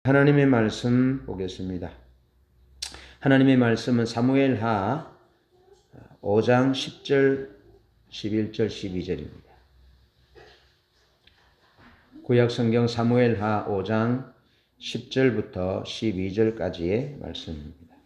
하나님의 말씀 보겠습니다. 하나님의 말씀은 사무엘하 5장 10절, 11절, 12절입니다. 구약성경 사무엘하 5장 10절부터 12절까지의 말씀입니다.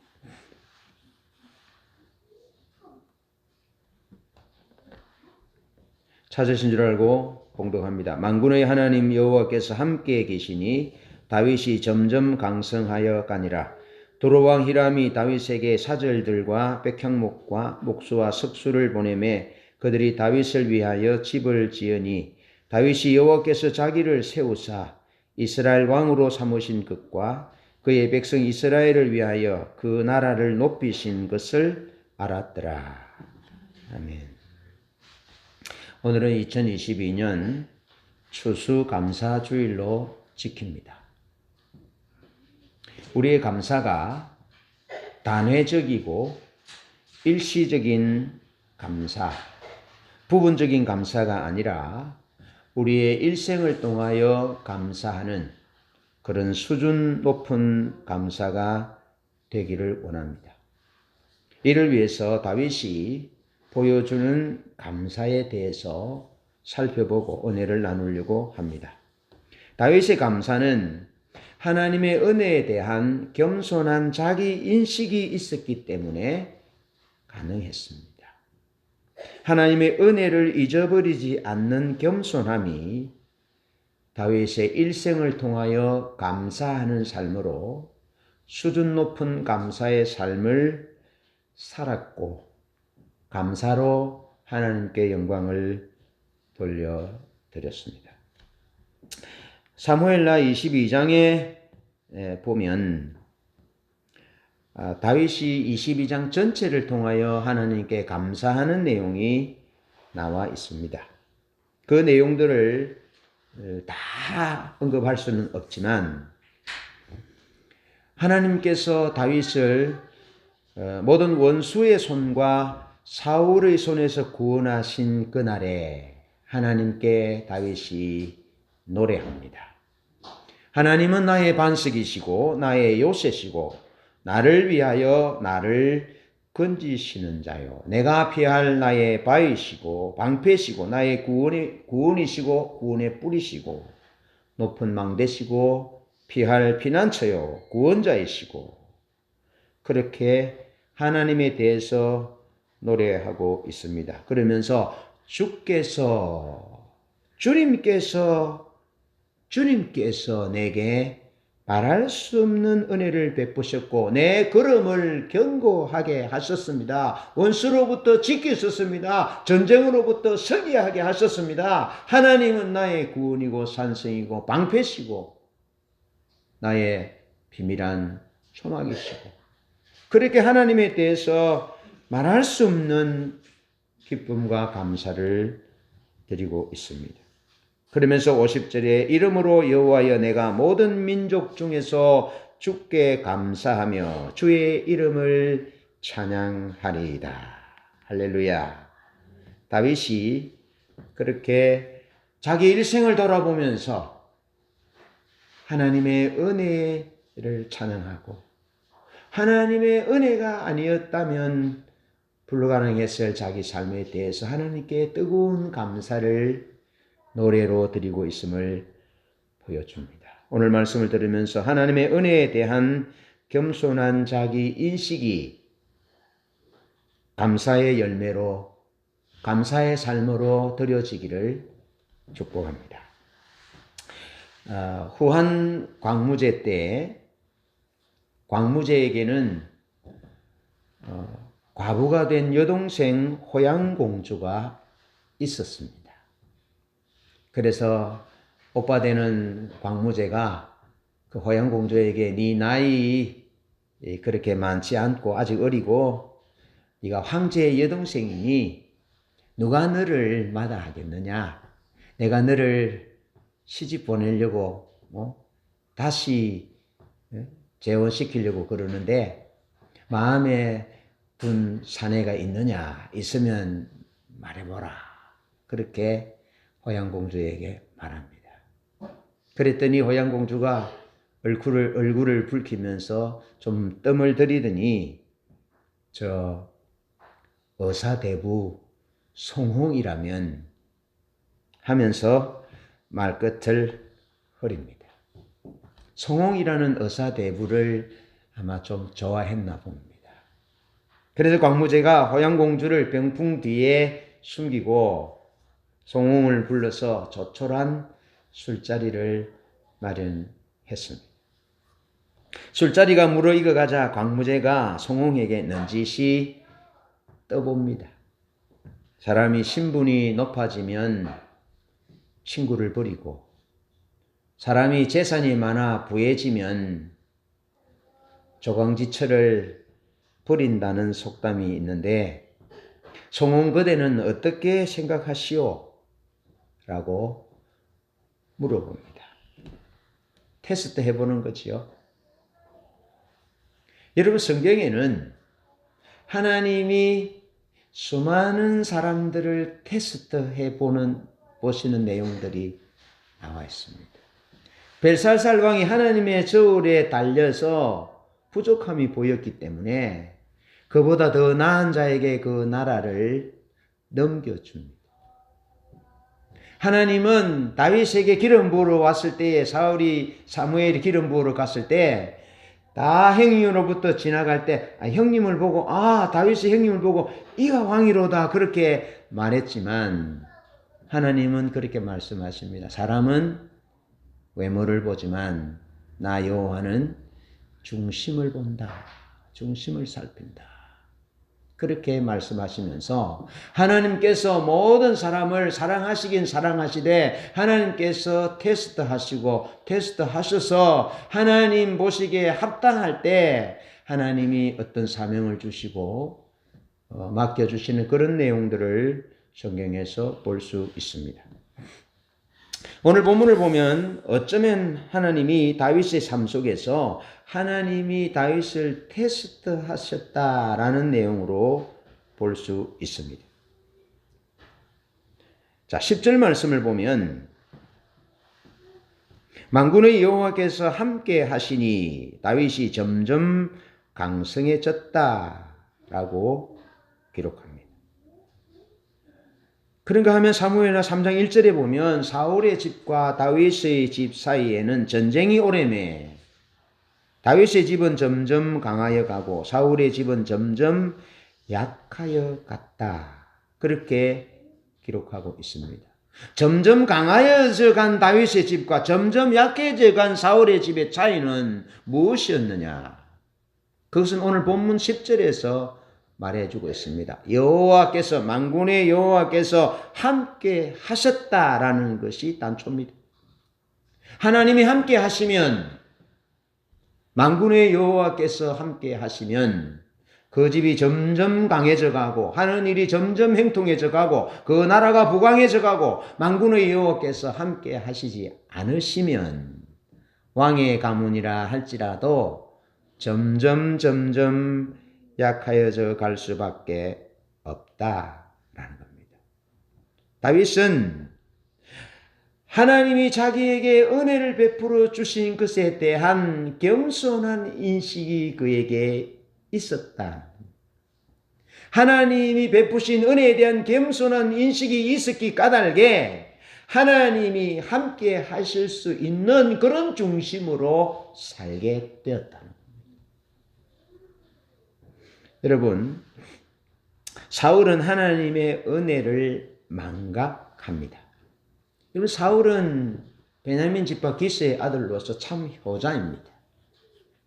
찾으신 줄 알고 봉독합니다. 만군의 하나님 여호와께서 함께 계시니 다윗이 점점 강성하여 가니라. 도로왕 히람이 다윗에게 사절들과 백향목과 목수와 석수를 보내매 그들이 다윗을 위하여 집을 지으니 다윗이 여호와께서 자기를 세우사 이스라엘 왕으로 삼으신 것과 그의 백성 이스라엘을 위하여 그 나라를 높이신 것을 알았더라. 아멘. 오늘은 2022년 추수감사주일로 지킵니다. 우리의 감사가 단회적이고 일시적인 감사, 부분적인 감사가 아니라 우리의 일생을 통하여 감사하는 그런 수준 높은 감사가 되기를 원합니다. 이를 위해서 다윗이 보여주는 감사에 대해서 살펴보고 은혜를 나누려고 합니다. 다윗의 감사는 하나님의 은혜에 대한 겸손한 자기 인식이 있었기 때문에 가능했습니다. 하나님의 은혜를 잊어버리지 않는 겸손함이 다윗의 일생을 통하여 감사하는 삶으로 수준 높은 감사의 삶을 살았고 감사로 하나님께 영광을 돌려드렸습니다. 사무엘하 22장에 보면 다윗이 22장 전체를 통하여 하나님께 감사하는 내용이 나와 있습니다. 그 내용들을 다 언급할 수는 없지만 하나님께서 다윗을 모든 원수의 손과 사울의 손에서 구원하신 그날에 하나님께 다윗이 노래합니다. 하나님은 나의 반석이시고 나의 요새시고 나를 위하여 나를 건지시는 자요. 내가 피할 나의 바위시고 방패시고 나의 구원이시고 구원의 뿌리시고 높은 망대시고 피할 피난처요. 구원자이시고 그렇게 하나님에 대해서 노래하고 있습니다. 그러면서 주님께서 내게 말할 수 없는 은혜를 베푸셨고 내 걸음을 견고하게 하셨습니다. 원수로부터 지키셨습니다. 전쟁으로부터 서기하게 하셨습니다. 하나님은 나의 구원이고 산성이고 방패시고 나의 비밀한 소망이시고 그렇게 하나님에 대해서 말할 수 없는 기쁨과 감사를 드리고 있습니다. 그러면서 50절에 이름으로 여호와여 내가 모든 민족 중에서 주께 감사하며 주의 이름을 찬양하리이다. 할렐루야. 다윗이 그렇게 자기 일생을 돌아보면서 하나님의 은혜를 찬양하고 하나님의 은혜가 아니었다면 불가능했을 자기 삶에 대해서 하나님께 뜨거운 감사를 노래로 드리고 있음을 보여줍니다. 오늘 말씀을 들으면서 하나님의 은혜에 대한 겸손한 자기 인식이 감사의 열매로 감사의 삶으로 드려지기를 축복합니다. 후한 광무제 때 광무제에게는 과부가 된 여동생 호양공주가 있었습니다. 그래서 오빠 되는 광무제가 그 호양공주에게 네 나이 그렇게 많지 않고 아직 어리고 네가 황제의 여동생이니 누가 너를 마다하겠느냐. 내가 너를 시집 보내려고 다시 재혼시키려고 그러는데 마음에 든 사내가 있느냐. 있으면 말해보라. 그렇게 호양공주에게 말합니다. 그랬더니 호양공주가 얼굴을 붉히면서 좀 뜸을 들이더니 저 의사대부 송홍이라면 하면서 말끝을 흐립니다. 송홍이라는 의사대부를 아마 좀 좋아했나 봅니다. 그래서 광무제가 호양공주를 병풍 뒤에 숨기고 송홍을 불러서 조촐한 술자리를 마련했습니다. 술자리가 무르익어가자 광무제가 송홍에게 넌지시 떠봅니다. 사람이 신분이 높아지면 친구를 버리고 사람이 재산이 많아 부해지면 조강지처를 버린다는 속담이 있는데 송홍 그대는 어떻게 생각하시오? 라고 물어봅니다. 테스트 해보는 거지요. 여러분, 성경에는 하나님이 수많은 사람들을 테스트해 보시는 내용들이 나와 있습니다. 벨살살 왕이 하나님의 저울에 달려서 부족함이 보였기 때문에 그보다 더 나은 자에게 그 나라를 넘겨줍니다. 하나님은 다윗에게 기름 부으러 왔을 때에 사무엘이 기름 부으러 갔을 때 다 형님으로부터 지나갈 때 형님을 보고 다윗의 형님을 보고 이가 왕이로다 그렇게 말했지만 하나님은 그렇게 말씀하십니다. 사람은 외모를 보지만 나 여호와는 중심을 본다. 중심을 살핀다. 그렇게 말씀하시면서 하나님께서 모든 사람을 사랑하시긴 사랑하시되 하나님께서 테스트하셔서 하나님 보시기에 합당할 때 하나님이 어떤 사명을 주시고 맡겨주시는 그런 내용들을 성경에서 볼 수 있습니다. 오늘 본문을 보면 어쩌면 하나님이 다윗의 삶 속에서 하나님이 다윗을 테스트하셨다라는 내용으로 볼 수 있습니다. 자, 10절 말씀을 보면 만군의 여호와께서 함께 하시니 다윗이 점점 강성해졌다라고 기록합니다. 그런가 하면 사무엘하 3장 1절에 보면 사울의 집과 다윗의 집 사이에는 전쟁이 오래매 다윗의 집은 점점 강하여 가고 사울의 집은 점점 약하여 갔다. 그렇게 기록하고 있습니다. 점점 강하여져 간 다윗의 집과 점점 약해져 간 사울의 집의 차이는 무엇이었느냐? 그것은 오늘 본문 10절에서 말해주고 있습니다. 여호와께서 만군의 여호와께서 함께 하셨다라는 것이 단초입니다. 하나님이 함께 하시면 만군의 여호와께서 함께 하시면 그 집이 점점 강해져 가고 하는 일이 점점 행통해져 가고 그 나라가 부강해져 가고 만군의 여호와께서 함께 하시지 않으시면 왕의 가문이라 할지라도 점점 약하여져 갈 수밖에 없다라는 겁니다. 다윗은 하나님이 자기에게 은혜를 베풀어 주신 것에 대한 겸손한 인식이 그에게 있었다. 하나님이 베푸신 은혜에 대한 겸손한 인식이 있었기 까닭에 하나님이 함께 하실 수 있는 그런 중심으로 살게 되었다는 겁니다. 여러분, 사울은 하나님의 은혜를 망각합니다. 여러분, 사울은 베냐민 지파 기스의 아들로서 참 효자입니다.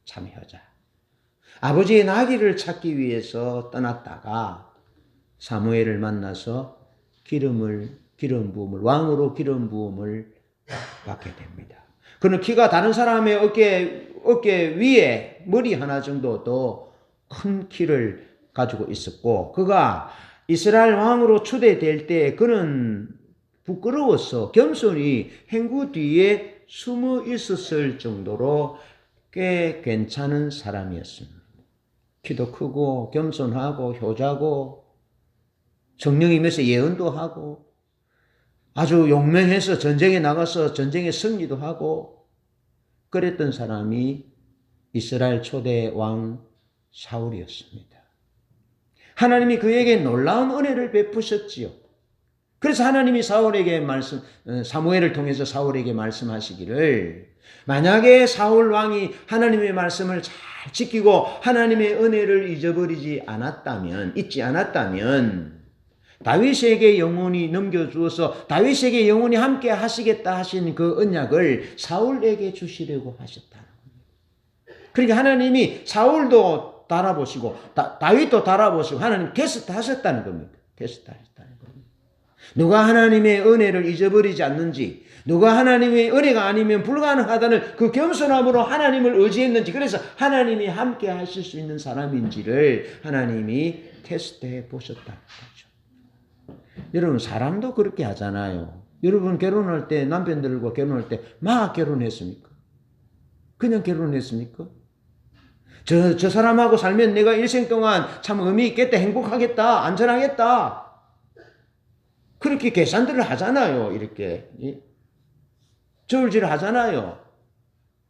참 효자. 아버지의 나귀를 찾기 위해서 떠났다가 사무엘을 만나서 왕으로 기름 부음을 받게 됩니다. 그는 키가 다른 사람의 어깨 위에 머리 하나 정도 더 큰 키를 가지고 있었고 그가 이스라엘 왕으로 추대될 때 그는 부끄러워서 겸손히 행구 뒤에 숨어 있었을 정도로 꽤 괜찮은 사람이었습니다. 키도 크고 겸손하고 효자고 성령이 임해서 예언도 하고 아주 용맹해서 전쟁에 나가서 전쟁에 승리도 하고 그랬던 사람이 이스라엘 초대 왕 사울이었습니다. 하나님이 그에게 놀라운 은혜를 베푸셨지요. 그래서 하나님이 사무엘을 통해서 사울에게 말씀하시기를, 만약에 사울 왕이 하나님의 말씀을 잘 지키고 하나님의 은혜를 잊지 않았다면 다윗에게 영원히 넘겨주어서 다윗에게 영원히 함께 하시겠다 하신 그 언약을 사울에게 주시려고 하셨다는 겁니다. 그러니까 하나님이 사울도 달아보시고 다윗도 달아보시고 하나님 테스트 하셨다는 겁니다. 테스트 하셨다는 겁니다. 누가 하나님의 은혜를 잊어버리지 않는지, 누가 하나님의 은혜가 아니면 불가능하다는 그 겸손함으로 하나님을 의지했는지, 그래서 하나님이 함께 하실 수 있는 사람인지를 하나님이 테스트해 보셨다는 거죠. 여러분, 사람도 그렇게 하잖아요. 여러분 결혼할 때, 남편들과 결혼할 때 막 결혼했습니까? 그냥 결혼했습니까? 저 사람하고 살면 내가 일생 동안 참 의미 있겠다, 행복하겠다, 안전하겠다, 그렇게 계산들을 하잖아요. 이렇게 저울질을 하잖아요.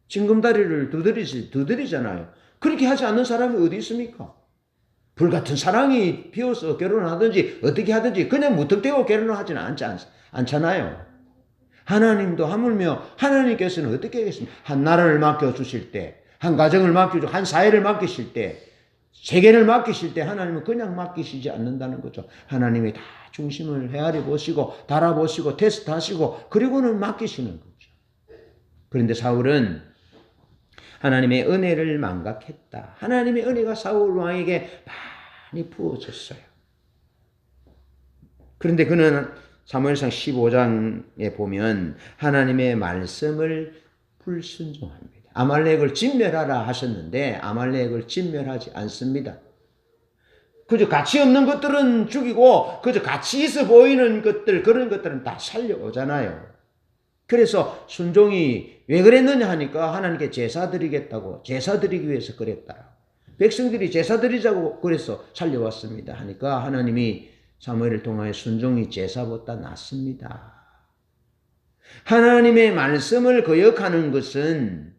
징검다리를 두드리잖아요. 그렇게 하지 않는 사람이 어디 있습니까? 불같은 사랑이 피어서 결혼을 하든지 어떻게 하든지 그냥 무턱대고 결혼을 하지는 않잖아요. 하나님도 하물며 하나님께서는 어떻게 하겠습니까? 한 나라를 맡겨주실 때, 한 가정을 맡겨주고 한 사회를 맡기실 때, 세계를 맡기실 때 하나님은 그냥 맡기시지 않는다는 거죠. 하나님이 다 중심을 헤아려 보시고 달아보시고 테스트하시고 그리고는 맡기시는 거죠. 그런데 사울은 하나님의 은혜를 망각했다. 하나님의 은혜가 사울 왕에게 많이 부어졌어요. 그런데 그는 사무엘상 15장에 보면 하나님의 말씀을 불순종합니다. 아말렉을 진멸하라 하셨는데 아말렉을 진멸하지 않습니다. 그저 가치 없는 것들은 죽이고 그저 가치 있어 보이는 것들, 그런 것들은 다 살려오잖아요. 그래서 순종이 왜 그랬느냐 하니까 하나님께 제사 드리겠다고, 제사 드리기 위해서 그랬다. 백성들이 제사 드리자고 그래서 살려왔습니다 하니까 하나님이 사무엘을 통하여 순종이 제사보다 낫습니다. 하나님의 말씀을 거역하는 것은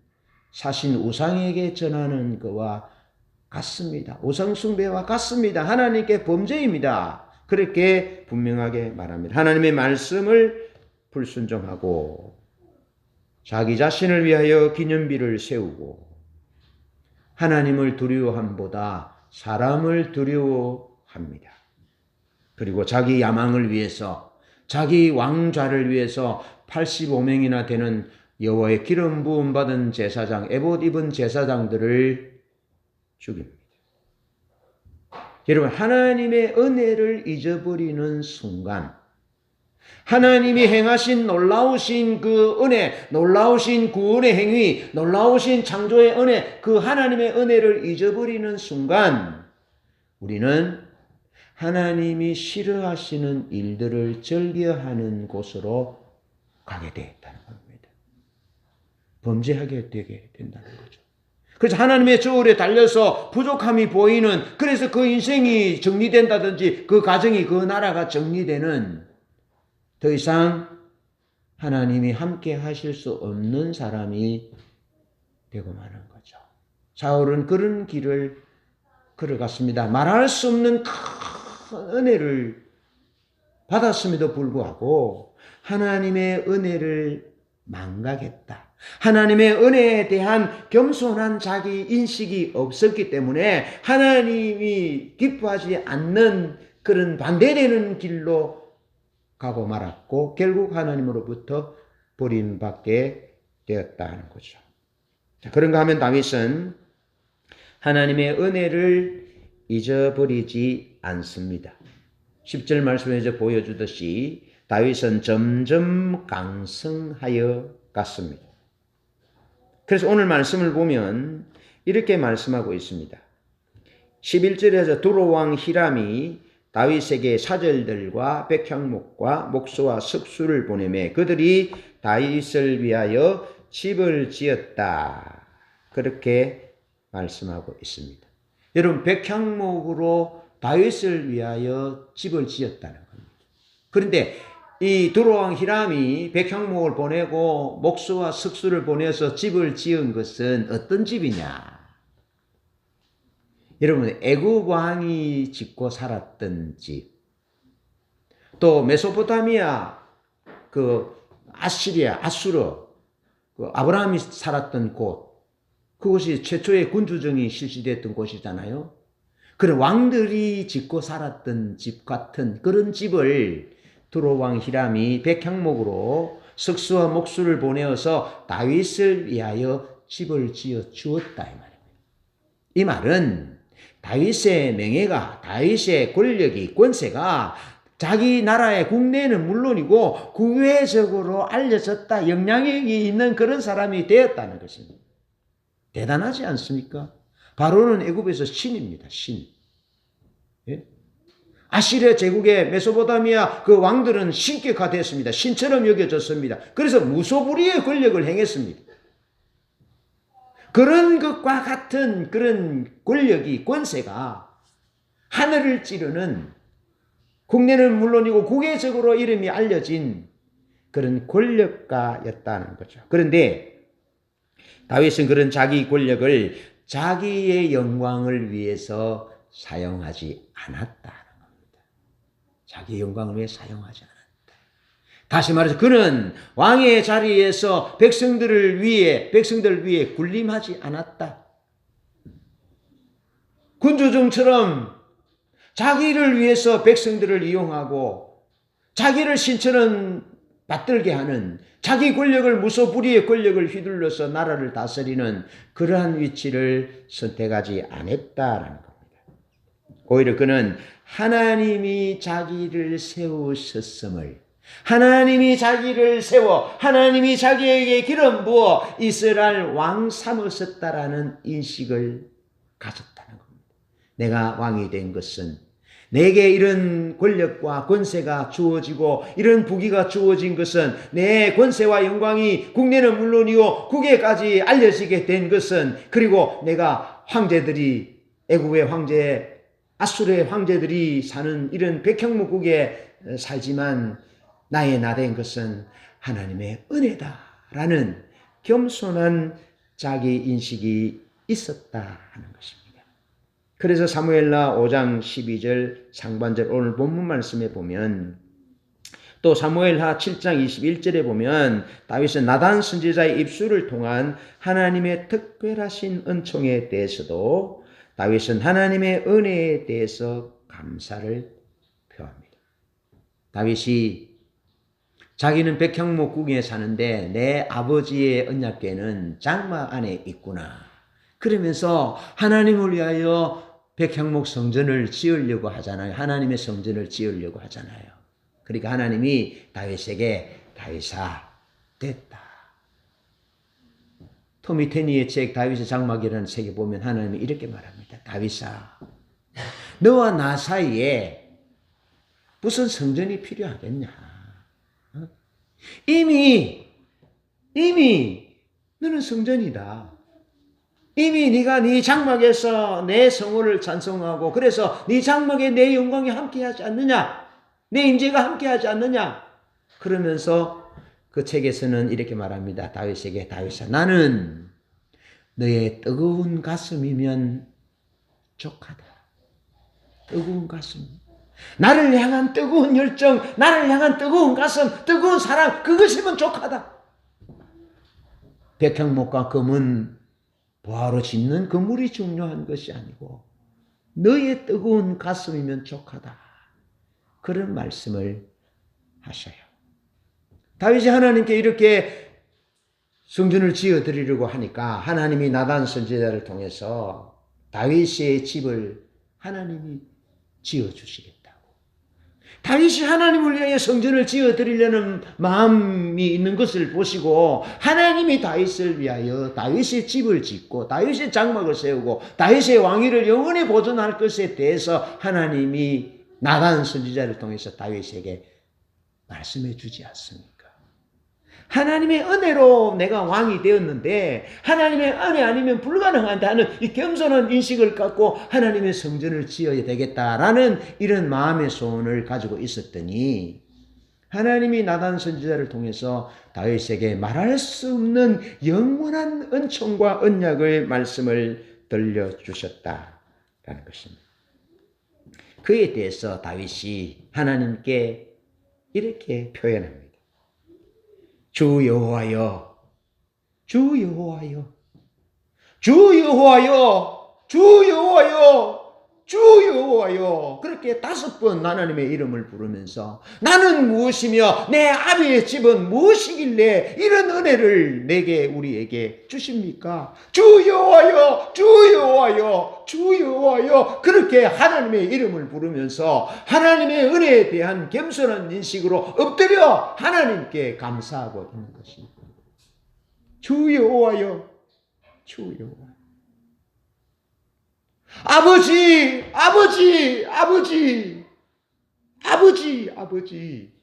사신 우상에게 전하는 것과 같습니다. 우상숭배와 같습니다. 하나님께 범죄입니다. 그렇게 분명하게 말합니다. 하나님의 말씀을 불순종하고 자기 자신을 위하여 기념비를 세우고 하나님을 두려워함보다 사람을 두려워합니다. 그리고 자기 야망을 위해서, 자기 왕좌를 위해서 85명이나 되는 여호와의 기름 부음 받은 제사장, 에봇 입은 제사장들을 죽입니다. 여러분, 하나님의 은혜를 잊어버리는 순간, 하나님이 행하신 놀라우신 그 은혜, 놀라우신 구원의 행위, 놀라우신 창조의 은혜, 그 하나님의 은혜를 잊어버리는 순간 우리는 하나님이 싫어하시는 일들을 즐겨하는 곳으로 가게 되었다는 겁니다. 범죄하게 되게 된다는 거죠. 그래서 하나님의 저울에 달려서 부족함이 보이는, 그래서 그 인생이 정리된다든지 그 가정이, 그 나라가 정리되는, 더 이상 하나님이 함께 하실 수 없는 사람이 되고 마는 거죠. 사울은 그런 길을 걸어갔습니다. 말할 수 없는 큰 은혜를 받았음에도 불구하고 하나님의 은혜를 망각했다. 하나님의 은혜에 대한 겸손한 자기 인식이 없었기 때문에 하나님이 기뻐하지 않는 그런 반대되는 길로 가고 말았고 결국 하나님으로부터 버림받게 되었다는 거죠. 자, 그런가 하면 다윗은 하나님의 은혜를 잊어버리지 않습니다. 10절 말씀에서 보여주듯이 다윗은 점점 강성하여 갔습니다. 그래서 오늘 말씀을 보면 이렇게 말씀하고 있습니다. 11절에서 두로왕 히람이 다윗에게 사절들과 백향목과 목수와 석수를 보내매 그들이 다윗을 위하여 집을 지었다. 그렇게 말씀하고 있습니다. 여러분, 백향목으로 다윗을 위하여 집을 지었다는 겁니다. 그런데 이 두로왕 히람이 백향목을 보내고 목수와 석수를 보내서 집을 지은 것은 어떤 집이냐? 여러분, 애굽 왕이 짓고 살았던 집, 또 메소포타미아, 아시리아, 아수르, 아브라함이 살았던 곳, 그곳이 최초의 군주정이 실시됐던 곳이잖아요. 그런 왕들이 짓고 살았던 집 같은 그런 집을 두로왕 히람이 백향목으로 석수와 목수를 보내어서 다윗을 위하여 집을 지어 주었다 이 말입니다. 이 말은 다윗의 명예가, 다윗의 권력이, 권세가 자기 나라의 국내는 물론이고 국외적으로 알려졌다, 영향력이 있는 그런 사람이 되었다는 것입니다. 대단하지 않습니까? 바로는 애굽에서 신입니다. 신. 예? 아시리아 제국의 메소포타미아 그 왕들은 신격화됐습니다. 신처럼 여겨졌습니다. 그래서 무소불위의 권력을 행했습니다. 그런 것과 같은 그런 권력이, 권세가 하늘을 찌르는, 국내는 물론이고 국외적으로 이름이 알려진 그런 권력가였다는 거죠. 그런데 다윗은 그런 자기 권력을 자기의 영광을 위해서 사용하지 않았다는 겁니다. 자기의 영광을 위해 사용하지 않았다. 다시 말해서 그는 왕의 자리에서 백성들을 위해 군림하지 않았다. 군주정처럼 자기를 위해서 백성들을 이용하고 자기를 신처럼 받들게 하는, 자기 권력을, 무소불위의 권력을 휘둘러서 나라를 다스리는 그러한 위치를 선택하지 않았다라는 겁니다. 오히려 그는 하나님이 자기를 세우셨음을, 하나님이 자기를 세워 하나님이 자기에게 기름 부어 이스라엘 왕 삼으셨다라는 인식을 가졌다는 겁니다. 내가 왕이 된 것은, 내게 이런 권력과 권세가 주어지고 이런 부귀가 주어진 것은, 내 권세와 영광이 국내는 물론이요 국외까지 알려지게 된 것은, 그리고 내가 황제들이, 애굽의 황제, 아수르의 황제들이 사는 이런 백향목국에 살지만 나의 나 된 것은 하나님의 은혜다라는 겸손한 자기 인식이 있었다 하는 것입니다. 그래서 사무엘하 5장 12절 상반절 오늘 본문 말씀에 보면, 또 사무엘하 7장 21절에 보면 다윗은 나단 선지자의 입술을 통한 하나님의 특별하신 은총에 대해서도 다윗은 하나님의 은혜에 대해서 감사를 표합니다. 다윗이 자기는 백향목국에 사는데 내 아버지의 언약궤는 장막 안에 있구나, 그러면서 하나님을 위하여 백향목 성전을 지으려고 하잖아요. 하나님의 성전을 지으려고 하잖아요. 그러니까 하나님이 다윗에게 다윗아 됐다. 토미 테니의 책 다윗의 장막이라는 책에 보면 하나님이 이렇게 말합니다. 다윗아, 너와 나 사이에 무슨 성전이 필요하겠냐? 이미 너는 성전이다. 이미 네가 네 장막에서 내 성호를 찬송하고, 그래서 네 장막에 내 영광이 함께하지 않느냐? 내 임재가 함께하지 않느냐? 그러면서 그 책에서는 이렇게 말합니다. 다윗에게, 다윗아, 나는 너의 뜨거운 가슴이면 족하다. 뜨거운 가슴. 나를 향한 뜨거운 열정, 나를 향한 뜨거운 가슴, 뜨거운 사랑, 그것이면 족하다. 백향목과 금은 보화로 짓는 건물이 중요한 것이 아니고 너의 뜨거운 가슴이면 족하다. 그런 말씀을 하셔요. 다윗이 하나님께 이렇게 성전을 지어드리려고 하니까 하나님이 나단 선지자를 통해서 다윗의 집을 하나님이 지어주시겠다고. 다윗이 하나님을 위하여 성전을 지어드리려는 마음이 있는 것을 보시고 하나님이 다윗을 위하여 다윗의 집을 짓고 다윗의 장막을 세우고 다윗의 왕위를 영원히 보존할 것에 대해서 하나님이 나단 선지자를 통해서 다윗에게 말씀해 주지 않습니까? 하나님의 은혜로 내가 왕이 되었는데 하나님의 은혜 아니면 불가능하다는 이 겸손한 인식을 갖고 하나님의 성전을 지어야 되겠다라는 이런 마음의 소원을 가지고 있었더니 하나님이 나단 선지자를 통해서 다윗에게 말할 수 없는 영원한 은총과 언약의 말씀을 들려주셨다라는 것입니다. 그에 대해서 다윗이 하나님께 이렇게 표현합니다. 주 여호와여, 주 여호와여, 주 여호와여, 주 여호와여, 주 여호와여. 그렇게 5번 하나님의 이름을 부르면서 나는 무엇이며 내 아비의 집은 무엇이길래 이런 은혜를 내게 우리에게 주십니까? 주 여호와여, 주 여호와여, 주 여호와여. 그렇게 하나님의 이름을 부르면서 하나님의 은혜에 대한 겸손한 인식으로 엎드려 하나님께 감사하고 있는 것입니다. 주 여호와여, 주 여호와여. 아버지, 아버지, 아버지, 아버지, 아버지.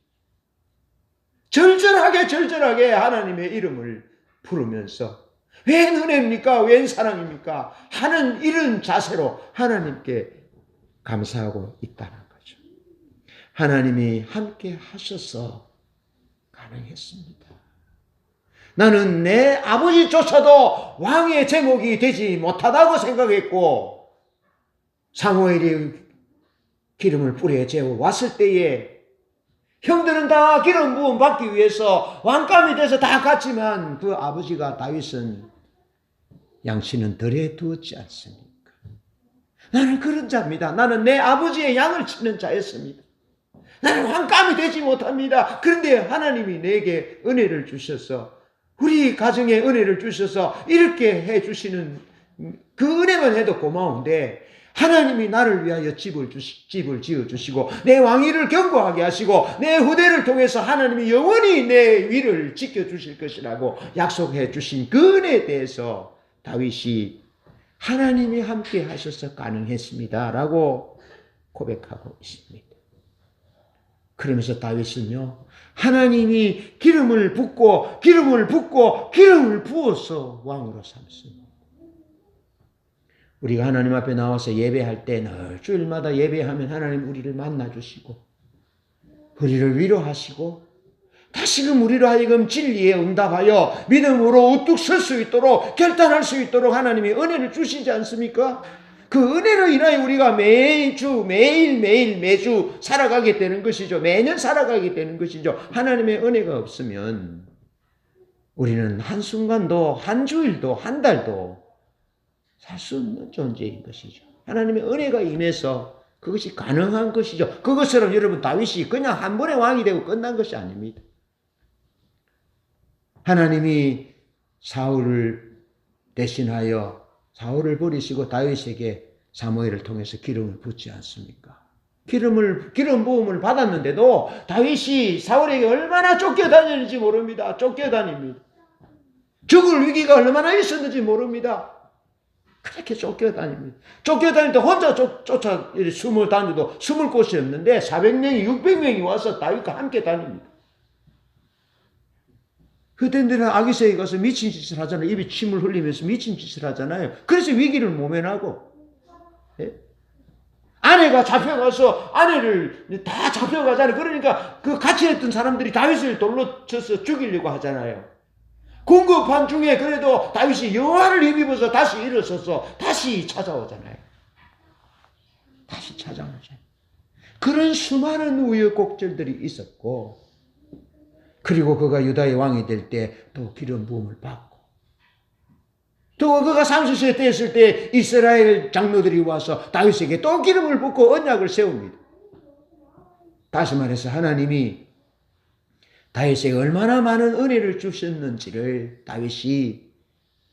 절절하게 하나님의 이름을 부르면서 웬 은혜입니까? 웬 사랑입니까? 하는 이런 자세로 하나님께 감사하고 있다는 거죠. 하나님이 함께 하셔서 가능했습니다. 나는 내 아버지조차도 왕의 제목이 되지 못하다고 생각했고 사무엘이 기름을 뿌려 재워 왔을 때에 형들은 다 기름 부음 받기 위해서 왕감이 돼서 다 갔지만 그 아버지가 다윗은 양치는 덜에 두었지 않습니까? 나는 그런 자입니다. 나는 내 아버지의 양을 치는 자였습니다. 나는 왕감이 되지 못합니다. 그런데 하나님이 내게 은혜를 주셔서 우리 가정에 은혜를 주셔서 이렇게 해주시는 그 은혜만 해도 고마운데 하나님이 나를 위하여 집을 지어주시고 내 왕위를 견고하게 하시고 내 후대를 통해서 하나님이 영원히 내 위를 지켜주실 것이라고 약속해 주신 그 은혜에 대해서 다윗이 하나님이 함께 하셔서 가능했습니다 라고 고백하고 있습니다. 그러면서 다윗은요, 하나님이 기름을 붓고 기름을 부어서 왕으로 삼습니다. 우리가 하나님 앞에 나와서 예배할 때 늘 주일마다 예배하면 하나님 우리를 만나주시고 우리를 위로하시고 다시금 우리로 하여금 진리에 응답하여 믿음으로 우뚝 설 수 있도록 결단할 수 있도록 하나님이 은혜를 주시지 않습니까? 그 은혜로 인하여 우리가 매주 매주 살아가게 되는 것이죠. 매년 살아가게 되는 것이죠. 하나님의 은혜가 없으면 우리는 한순간도 한 주일도 한 달도 살 수 없는 존재인 것이죠. 하나님의 은혜가 임해서 그것이 가능한 것이죠. 그것처럼 여러분 다윗이 그냥 한 번에 왕이 되고 끝난 것이 아닙니다. 하나님이 사울을 대신하여 사울을 버리시고 다윗에게 사무엘을 통해서 기름을 붓지 않습니까? 기름 부음을 받았는데도 다윗이 사울에게 얼마나 쫓겨다녔는지 모릅니다. 쫓겨다닙니다. 죽을 위기가 얼마나 있었는지 모릅니다. 그렇게 쫓겨다닙니다. 쫓겨다닐 때 혼자 쫓아 숨을 다녀도 숨을 곳이 없는데 400명이 600명이 와서 다윗과 함께 다닙니다. 그때는 아기새에 가서 미친 짓을 하잖아요. 입에 침을 흘리면서 미친 짓을 하잖아요. 그래서 위기를 모면하고, 예? 아내가 잡혀가서 아내를 다 잡혀가잖아요. 그러니까 그 같이 했던 사람들이 다윗을 돌로 쳐서 죽이려고 하잖아요. 공급한 중에 그래도 다윗이 여호와를 힘입어서 다시 일어서서 다시 찾아오잖아요. 다시 찾아오잖아요. 그런 수많은 우여곡절들이 있었고, 그리고 그가 유다의 왕이 될 때 또 기름 부음을 받고, 또 그가 30세 됐을 때 이스라엘 장로들이 와서 다윗에게 또 기름을 붓고 언약을 세웁니다. 다시 말해서 하나님이 다윗에게 얼마나 많은 은혜를 주셨는지를 다윗이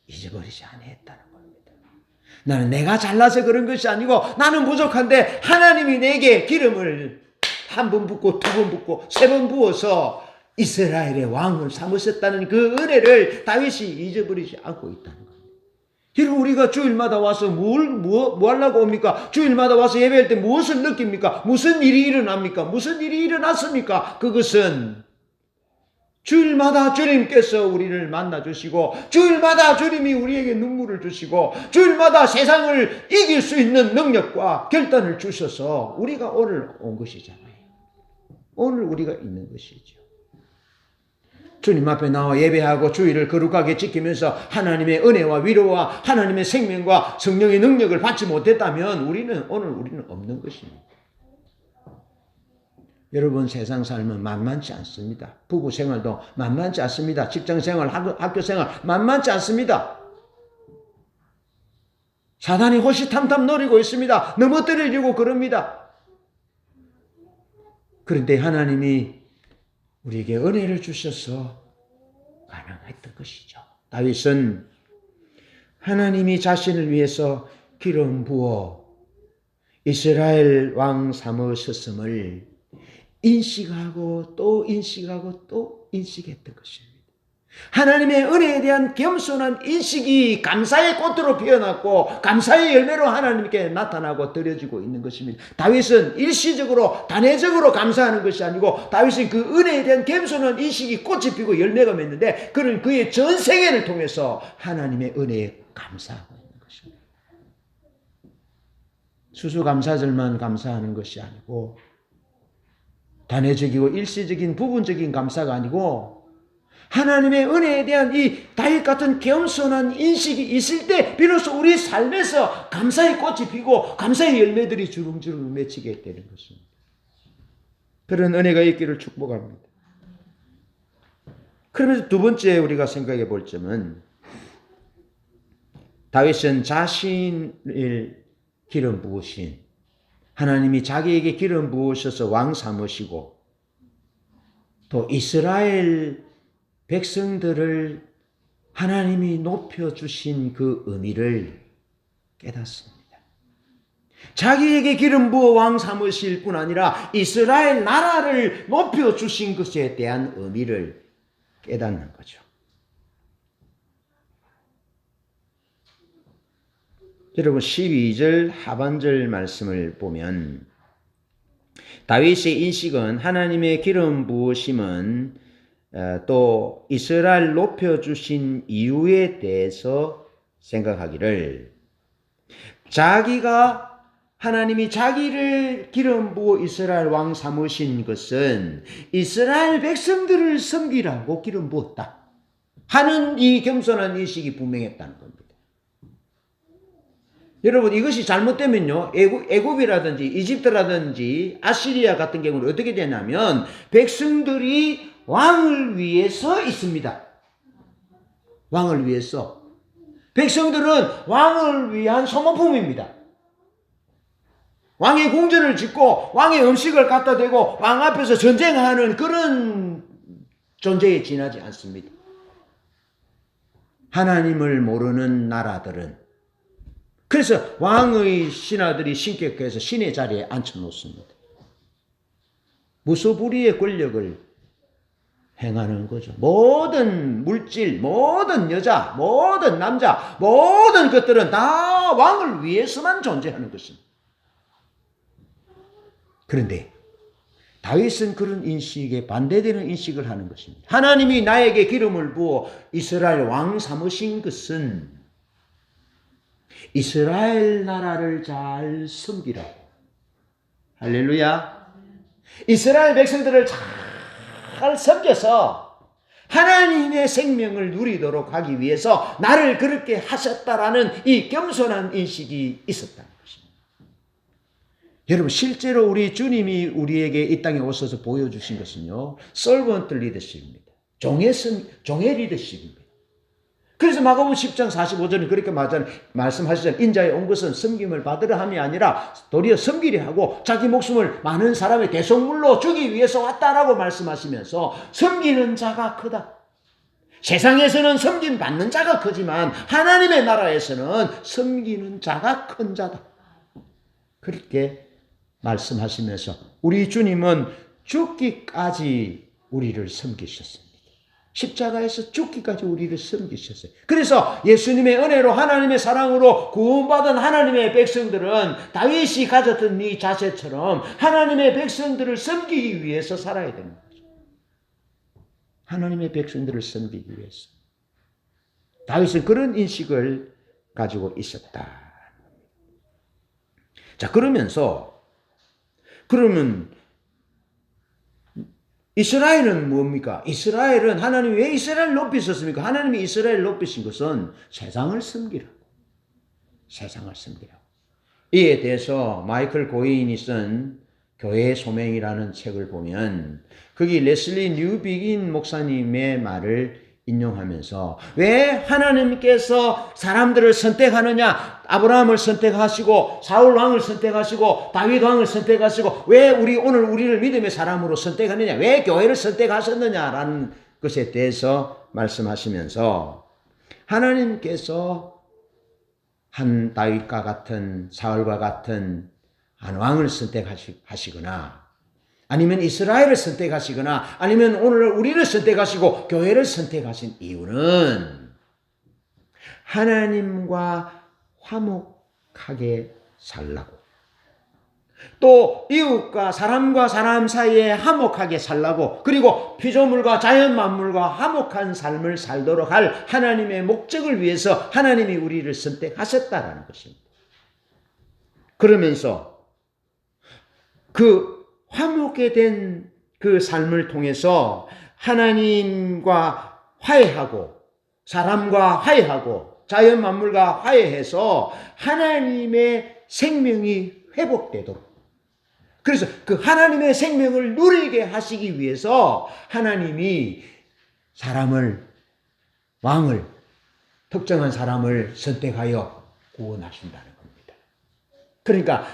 잊어버리지 않았다는 겁니다. 나는 내가 잘나서 그런 것이 아니고 나는 부족한데 하나님이 내게 기름을 한 번 붓고 두 번 붓고 세 번 부어서 이스라엘의 왕을 삼으셨다는 그 은혜를 다윗이 잊어버리지 않고 있다는 겁니다. 여러분, 우리가 주일마다 와서 뭐 하려고 옵니까? 주일마다 와서 예배할 때 무엇을 느낍니까? 무슨 일이 일어납니까? 무슨 일이 일어났습니까? 그것은 주일마다 주님께서 우리를 만나주시고 주일마다 주님이 우리에게 눈물을 주시고 주일마다 세상을 이길 수 있는 능력과 결단을 주셔서 우리가 오늘 온 것이잖아요. 오늘 우리가 있는 것이죠. 주님 앞에 나와 예배하고 주일을 거룩하게 지키면서 하나님의 은혜와 위로와 하나님의 생명과 성령의 능력을 받지 못했다면 우리는 없는 것입니다. 여러분, 세상 삶은 만만치 않습니다. 부부 생활도 만만치 않습니다. 직장 생활, 학교 생활 만만치 않습니다. 사단이 호시탐탐 노리고 있습니다. 넘어뜨리려고 그럽니다. 그런데 하나님이 우리에게 은혜를 주셔서 가능했던 것이죠. 다윗은 하나님이 자신을 위해서 기름 부어 이스라엘 왕 삼으셨음을 인식하고 또 인식하고 또 인식했던 것입니다. 하나님의 은혜에 대한 겸손한 인식이 감사의 꽃으로 피어났고 감사의 열매로 하나님께 나타나고 드려지고 있는 것입니다. 다윗은 일시적으로 단회적으로 감사하는 것이 아니고 다윗은 그 은혜에 대한 겸손한 인식이 꽃이 피고 열매가 맺는데 그는 그의 전생애를 통해서 하나님의 은혜에 감사하고 있는 것입니다. 수수감사절만 감사하는 것이 아니고 단회적이고 일시적인 부분적인 감사가 아니고 하나님의 은혜에 대한 이 다윗 같은 겸손한 인식이 있을 때 비로소 우리 삶에서 감사의 꽃이 피고 감사의 열매들이 주렁주렁 맺히게 되는 것입니다. 그런 은혜가 있기를 축복합니다. 그러면서 두 번째 우리가 생각해 볼 점은 다윗은 자신을 기름 부으신 하나님이 자기에게 기름 부으셔서 왕 삼으시고 또 이스라엘 백성들을 하나님이 높여주신 그 의미를 깨닫습니다. 자기에게 기름 부어 왕 삼으실 뿐 아니라 이스라엘 나라를 높여주신 것에 대한 의미를 깨닫는 거죠. 여러분 12절 하반절 말씀을 보면 다윗의 인식은 하나님의 기름 부으심은 또 이스라엘 높여주신 이유에 대해서 생각하기를 자기가 하나님이 자기를 기름 부어 이스라엘 왕 삼으신 것은 이스라엘 백성들을 섬기라고 기름 부었다 하는 이 겸손한 인식이 분명했다는 겁니다. 여러분 이것이 잘못되면요 애굽이라든지 이집트라든지 아시리아 같은 경우는 어떻게 되냐면 백성들이 왕을 위해서 있습니다. 왕을 위해서. 백성들은 왕을 위한 소모품입니다. 왕의 궁전을 짓고 왕의 음식을 갖다 대고 왕 앞에서 전쟁하는 그런 존재에 지나지 않습니다. 하나님을 모르는 나라들은 그래서 왕의 신하들이 신격해서 신의 자리에 앉혀놓습니다. 무소불위의 권력을 행하는 거죠. 모든 물질, 모든 여자, 모든 남자, 모든 것들은 다 왕을 위해서만 존재하는 것입니다. 그런데 다윗은 그런 인식에 반대되는 인식을 하는 것입니다. 하나님이 나에게 기름을 부어 이스라엘 왕 삼으신 것은 이스라엘 나라를 잘 섬기라고. 할렐루야. 이스라엘 백성들을 잘 섬겨서 하나님의 생명을 누리도록 하기 위해서 나를 그렇게 하셨다라는 이 겸손한 인식이 있었다는 것입니다. 여러분 실제로 우리 주님이 우리에게 이 땅에 오셔서 보여주신 것은요. servant leadership입니다. 종의 리더십입니다. 그래서 마가복음 10장 45절은 그렇게 말씀하시잖아요. 인자에 온 것은 섬김을 받으려 함이 아니라 도리어 섬기려 하고 자기 목숨을 많은 사람의 대속물로 주기 위해서 왔다라고 말씀하시면서 섬기는 자가 크다. 세상에서는 섬김 받는 자가 크지만 하나님의 나라에서는 섬기는 자가 큰 자다. 그렇게 말씀하시면서 우리 주님은 죽기까지 우리를 섬기셨습니다. 십자가에서 죽기까지 우리를 섬기셨어요. 그래서 예수님의 은혜로 하나님의 사랑으로 구원받은 하나님의 백성들은 다윗이 가졌던 이 자세처럼 하나님의 백성들을 섬기기 위해서 살아야 되는 거죠. 하나님의 백성들을 섬기기 위해서. 다윗은 그런 인식을 가지고 있었다. 자, 그러면 이스라엘은 뭡니까? 이스라엘은 하나님이 왜 이스라엘을 높이셨습니까? 하나님이 이스라엘을 높이신 것은 세상을 섬기라고. 세상을 섬기라고. 이에 대해서 마이클 고인이 쓴 교회의 소명이라는 책을 보면 거기 레슬리 뉴비긴 목사님의 말을 인용하면서 왜 하나님께서 사람들을 선택하느냐? 아브라함을 선택하시고 사울 왕을 선택하시고 다윗 왕을 선택하시고 왜 오늘 우리를 믿음의 사람으로 선택하느냐? 왜 교회를 선택하셨느냐라는 것에 대해서 말씀하시면서 하나님께서 한 다윗과 같은 사울과 같은 한 왕을 선택하시거나 아니면 이스라엘을 선택하시거나 아니면 오늘 우리를 선택하시고 교회를 선택하신 이유는 하나님과 화목하게 살라고 또 이웃과 사람 사이에 화목하게 살라고 그리고 피조물과 자연 만물과 화목한 삶을 살도록 할 하나님의 목적을 위해서 하나님이 우리를 선택하셨다라는 것입니다. 그러면서 그 화목게 된 그 삶을 통해서 하나님과 화해하고 사람과 화해하고 자연 만물과 화해해서 하나님의 생명이 회복되도록 그래서 그 하나님의 생명을 누리게 하시기 위해서 하나님이 왕을 특정한 사람을 선택하여 구원하신다는 겁니다. 그러니까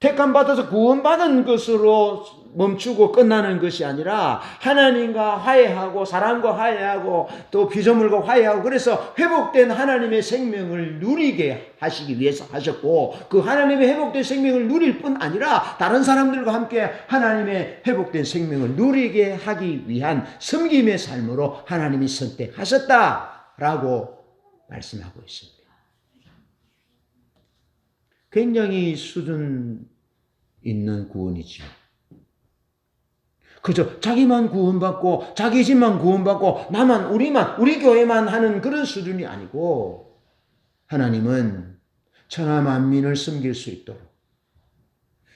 택함받아서 구원받은 것으로 멈추고 끝나는 것이 아니라 하나님과 화해하고 사람과 화해하고 또 피조물과 화해하고 그래서 회복된 하나님의 생명을 누리게 하시기 위해서 하셨고 그 하나님의 회복된 생명을 누릴 뿐 아니라 다른 사람들과 함께 하나님의 회복된 생명을 누리게 하기 위한 섬김의 삶으로 하나님이 선택하셨다라고 말씀하고 있습니다. 굉장히 수준 있는 구원이죠. 그저 자기만 구원받고 자기 집만 구원받고 우리 교회만 하는 그런 수준이 아니고 하나님은 천하 만민을 섬길 수 있도록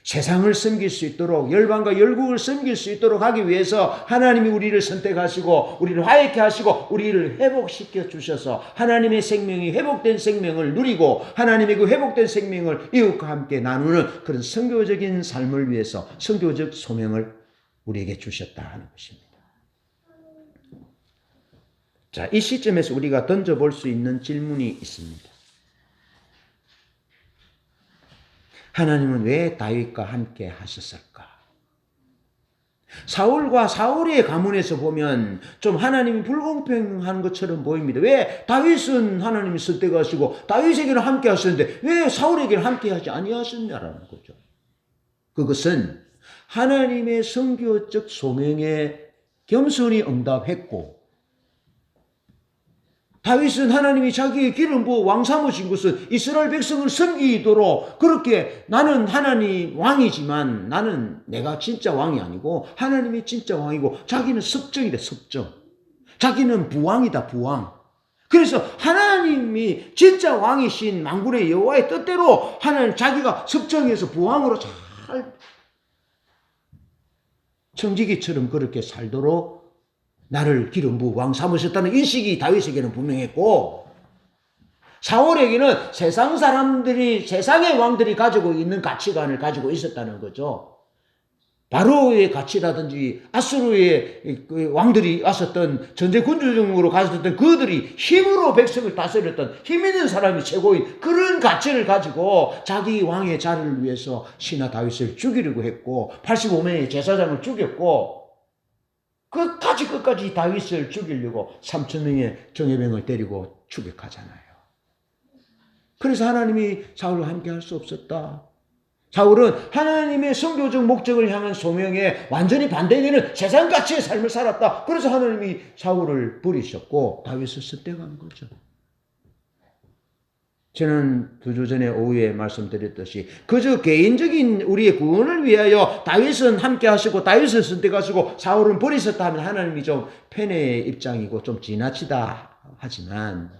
세상을 섬길 수 있도록 열방과 열국을 섬길 수 있도록 하기 위해서 하나님이 우리를 선택하시고 우리를 화해케 하시고 우리를 회복시켜 주셔서 하나님의 생명이 회복된 생명을 누리고 하나님의 그 회복된 생명을 이웃과 함께 나누는 그런 선교적인 삶을 위해서 선교적 소명을 우리에게 주셨다 하는 것입니다. 자, 이 시점에서 우리가 던져볼 수 있는 질문이 있습니다. 하나님은 왜 다윗과 함께 하셨을까? 사울과 사울의 가문에서 보면 좀 하나님이 불공평한 것처럼 보입니다. 왜 다윗은 하나님이 선택하시고 다윗에게는 함께 하셨는데 왜 사울에게는 함께 하지 아니하셨냐라는 거죠. 그것은 하나님의 선교적 소명에 겸손히 응답했고 다윗은 하나님이 자기의 기름 부어 왕 삼으신 것은 이스라엘 백성을 섬기도록 그렇게 나는 하나님 왕이지만 나는 내가 진짜 왕이 아니고 하나님이 진짜 왕이고 자기는 섭정이다 섭정. 자기는 부왕이다 부왕. 그래서 하나님이 진짜 왕이신 만군의 여호와의 뜻대로 하나님 자기가 섭정해서 부왕으로 잘 청지기처럼 그렇게 살도록 나를 기름 부어 왕 삼으셨다는 인식이 다윗에게는 분명했고 사울에게는 세상 사람들이 세상의 왕들이 가지고 있는 가치관을 가지고 있었다는 거죠. 바로의 가치라든지 아수르의 왕들이 왔었던 전제 군주정으로 가졌던 그들이 힘으로 백성을 다스렸던 힘 있는 사람이 최고인 그런 가치를 가지고 자기 왕의 자리를 위해서 신하 다윗을 죽이려고 했고 85명의 제사장을 죽였고 끝까지 다윗을 죽이려고 3,000명의 정예병을 데리고 추격하잖아요. 그래서 하나님이 사울과 함께 할 수 없었다. 사울은 하나님의 선교적 목적을 향한 소명에 완전히 반대되는 세상 가치의 삶을 살았다. 그래서 하나님이 사울을 버리셨고 다윗을 선택한 거죠. 저는 2주 전에 오후에 말씀드렸듯이 그저 개인적인 우리의 구원을 위하여 다윗은 함께 하시고 다윗을 선택하시고 사울은 버리셨다 하면 하나님이 좀 팬의 입장이고 좀 지나치다 하지만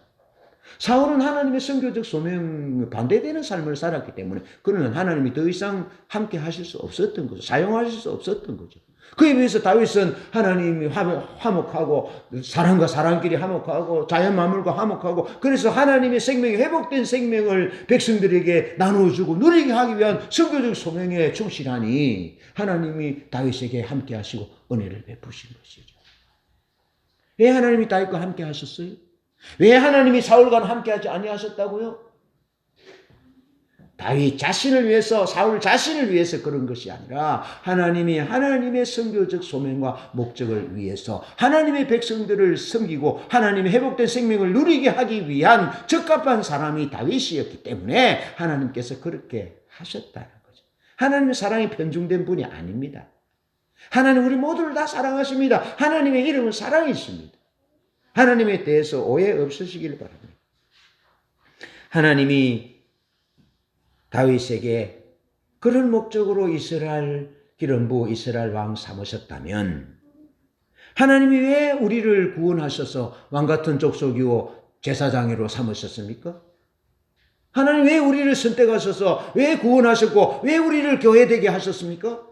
사울은 하나님의 선교적 소명에 반대되는 삶을 살았기 때문에 그는 하나님이 더 이상 함께 하실 수 없었던 거죠. 사용하실 수 없었던 거죠. 그에 비해서 다윗은 하나님이 화목하고 사람과 사람끼리 화목하고 자연 만물과 화목하고 그래서 하나님의 생명이 회복된 생명을 백성들에게 나누어주고 누리게 하기 위한 선교적 소명에 충실하니 하나님이 다윗에게 함께 하시고 은혜를 베푸신 것이죠. 왜 하나님이 다윗과 함께 하셨어요? 왜 하나님이 사울과 함께 하지 아니하셨다고요? 다윗 자신을 위해서, 사울 자신을 위해서 그런 것이 아니라 하나님의 선교적 소명과 목적을 위해서 하나님의 백성들을 섬기고 하나님의 회복된 생명을 누리게 하기 위한 적합한 사람이 다윗이었기 때문에 하나님께서 그렇게 하셨다는 거죠. 하나님의 사랑이 편중된 분이 아닙니다. 하나님 우리 모두를 다 사랑하십니다. 하나님의 이름은 사랑이십니다. 하나님에 대해서 오해 없으시길 바랍니다. 하나님이 다윗에게 그런 목적으로 이스라엘 기름부 이스라엘 왕 삼으셨다면 하나님이 왜 우리를 구원하셔서 왕같은 족속이요 제사장으로 삼으셨습니까? 하나님 왜 우리를 선택하셔서 왜 구원하셨고 왜 우리를 교회되게 하셨습니까?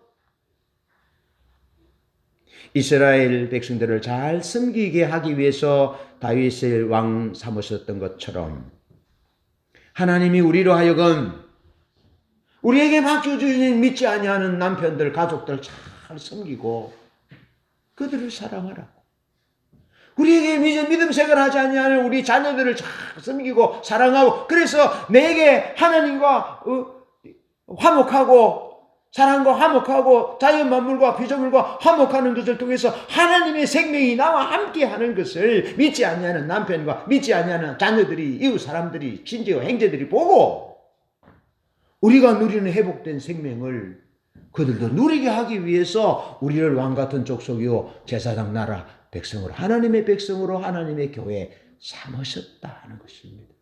이스라엘 백성들을 잘 섬기게 하기 위해서 다윗을 왕 삼으셨던 것처럼 하나님이 우리로 하여금 우리에게 맡겨주신 믿지 아니하는 남편들, 가족들 잘 섬기고 그들을 사랑하라고. 우리에게 믿음 생활하지 아니하는 우리 자녀들을 잘 섬기고 사랑하고 그래서 내게 하나님과 화목하고 사랑과 화목하고 자연 만물과 피조물과 화목하는 것을 통해서 하나님의 생명이 나와 함께하는 것을 믿지 아니하는 남편과 믿지 아니하는 자녀들이 이웃 사람들이 친지와 형제들이 보고 우리가 누리는 회복된 생명을 그들도 누리게 하기 위해서 우리를 왕같은 족속이요 제사장 나라 백성으로 하나님의 백성으로 하나님의 교회 삼으셨다는 것입니다.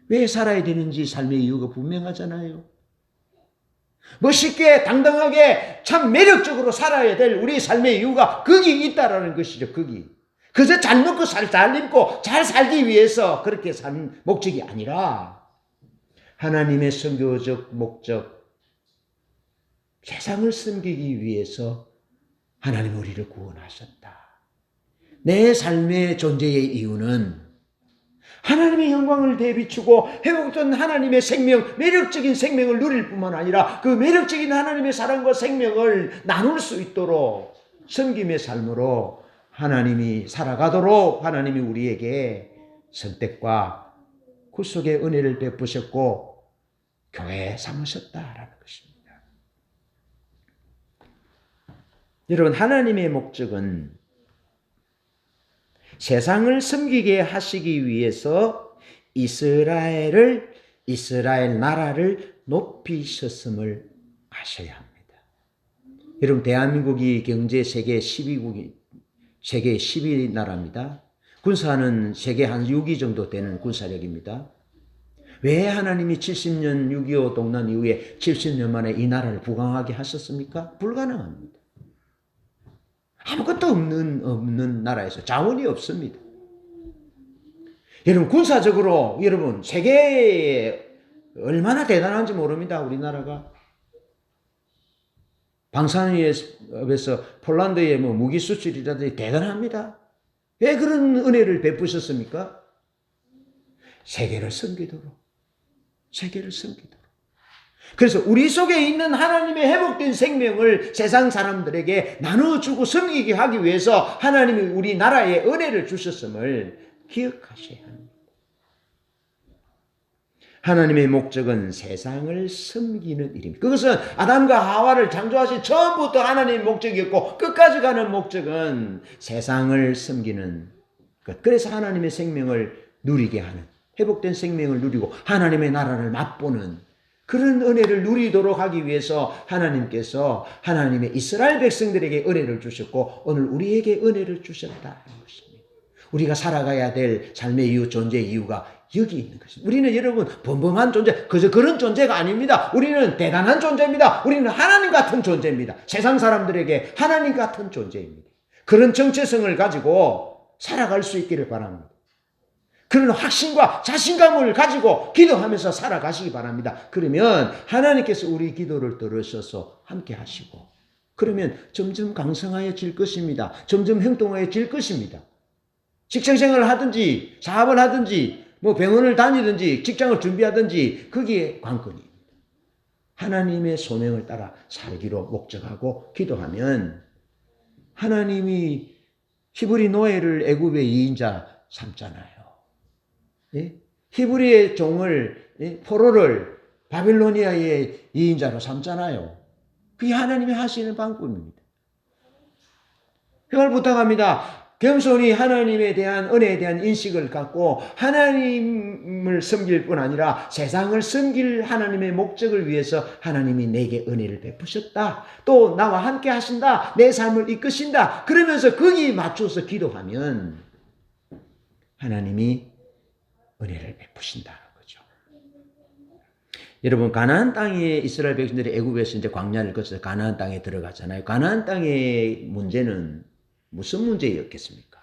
왜 살아야 되는지 삶의 이유가 분명하잖아요. 멋있게 당당하게 참 매력적으로 살아야 될 우리 삶의 이유가 거기 있다라는 것이죠. 거기. 그저 잘 먹고 잘 입고 잘 살기 위해서 그렇게 산 목적이 아니라 하나님의 선교적 목적, 세상을 섬기기 위해서 하나님 우리를 구원하셨다. 내 삶의 존재의 이유는 하나님의 영광을 대비추고 회복된 하나님의 생명, 매력적인 생명을 누릴 뿐만 아니라 그 매력적인 하나님의 사랑과 생명을 나눌 수 있도록 섬김의 삶으로 하나님이 살아가도록 하나님이 우리에게 선택과 구속의 은혜를 베푸셨고 교회 삼으셨다라는 것입니다. 여러분 나님의 목적은 세상을 섬기게 하시기 위해서 이스라엘 나라를 높이셨음을 아셔야 합니다. 여러분 대한민국이 경제 세계 10위국이 세계 10위 나라입니다. 군사는 세계 한 6위 정도 되는 군사력입니다. 왜 하나님이 70년 6.25 동란 이후에 70년 만에 이 나라를 부강하게 하셨습니까? 불가능합니다. 아무것도 없는 나라에서 자원이 없습니다. 여러분 군사적으로 여러분 세계에 얼마나 대단한지 모릅니다. 우리나라가 방산위에서 폴란드의 무기 수출이라든지 대단합니다. 왜 그런 은혜를 베푸셨습니까? 세계를 섬기도록. 그래서 우리 속에 있는 하나님의 회복된 생명을 세상 사람들에게 나눠주고 섬기게 하기 위해서 하나님이 우리나라에 은혜를 주셨음을 기억하셔야 합니다. 하나님의 목적은 세상을 섬기는 일입니다. 그것은 아담과 하와를 창조하신 처음부터 하나님의 목적이었고 끝까지 가는 목적은 세상을 섬기는 것. 그래서 하나님의 생명을 누리게 하는 회복된 생명을 누리고 하나님의 나라를 맛보는 그런 은혜를 누리도록 하기 위해서 하나님께서 하나님의 이스라엘 백성들에게 은혜를 주셨고 오늘 우리에게 은혜를 주셨다는 것입니다. 우리가 살아가야 될 삶의 이유, 존재의 이유가 여기 있는 것입니다. 우리는 여러분 범범한 존재, 그저 그런 존재가 아닙니다. 우리는 대단한 존재입니다. 우리는 하나님 같은 존재입니다. 세상 사람들에게 하나님 같은 존재입니다. 그런 정체성을 가지고 살아갈 수 있기를 바랍니다. 그런 확신과 자신감을 가지고 기도하면서 살아가시기 바랍니다. 그러면 하나님께서 우리 기도를 들으셔서 함께 하시고 그러면 점점 강성하여질 것입니다. 점점 형통하여질 것입니다. 직장생활을 하든지 사업을 하든지 뭐 병원을 다니든지 직장을 준비하든지 거기에 관건입니다. 하나님의 소명을 따라 살기로 목적하고 기도하면 하나님이 히브리 노예를 애굽의 이인자 삼잖아요. 예? 히브리의 종을 포로를 바빌로니아의 이인자로 삼잖아요. 그게 하나님이 하시는 방법입니다. 그걸 부탁합니다. 겸손히 하나님에 대한 은혜에 대한 인식을 갖고 하나님을 섬길 뿐 아니라 세상을 섬길 하나님의 목적을 위해서 하나님이 내게 은혜를 베푸셨다. 또 나와 함께 하신다. 내 삶을 이끄신다. 그러면서 거기에 맞춰서 기도하면 하나님이 은혜를 베푸신다는 거죠. 여러분, 가나안 땅에 이스라엘 백성들이 애굽에서 이제 광야를 거쳐서 가나안 땅에 들어가잖아요. 가나안 땅의 문제는 무슨 문제였겠습니까?